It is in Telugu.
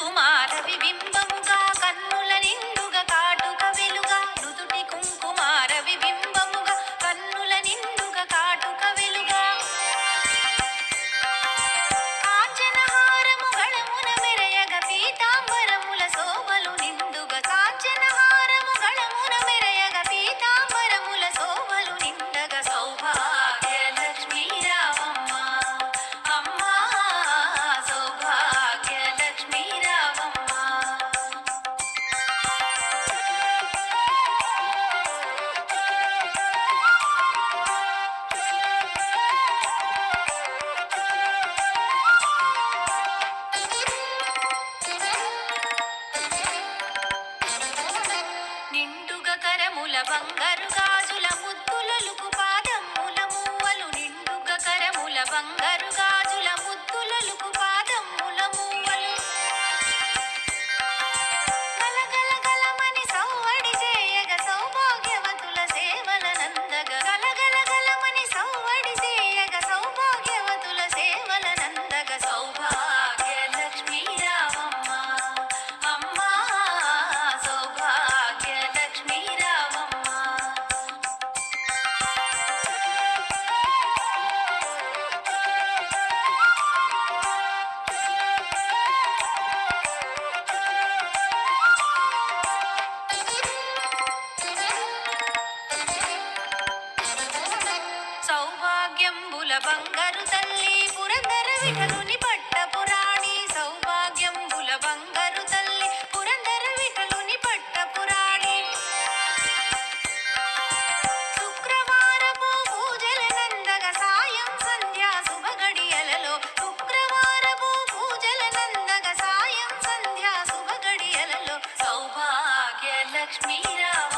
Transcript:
కుమార విబింబముగా కన్నుల నిండుగా కాటుక వెలుగా నుదుటి కుంకుమార విబింబముగా కన్నుల నిండుగా కాటుక వెలుగా కాంచనహారము గళమున మెరయగ పీతాంబరముల శోభలు నిండుగా కాంచనహారము గళమున మెరయగ పీతాంబరముల శోభలు నిండగా సౌభాగ్య లక్ష్మీ రావమ్మ అమ్మా సౌభాగ్య లక్ష్మీ రావమ్మ నిండుగా కరముల బంగారు గాజుల ముద్దులొలుకు పాదమ్ముల మూవలు నిండుగా కరముల బంగారు గాజుల ముద్దులొలుకు పాదమ్ముల మూవలు గలగల గలమని సవ్వడి చేయగ సౌభాగ్యవతుల సేవల నందగ గలగల గలమని సవ్వడి చేయగ సౌభాగ్యవతుల సేవల నందగ సౌభాగ్య లక్ష్మీ రావమ్మ అమ్మా సౌభాగ్య లక్ష్మీ రావమ్మ సౌభాగ్యంబుల బంగారు తల్లి పురందర విఠలుని పట్ట పురాణి సౌభాగ్యంబుల బంగారు తల్లి పురందర విఠలుని పట్ట పురాణి శుక్రవారపు పూజల నందగ సాయం సంధ్యా శుభగడియలలో శుక్రవారపు పూజల నందగ సాయం సంధ్యా శుభగడియలలో సౌభాగ్య లక్ష్మీ రావ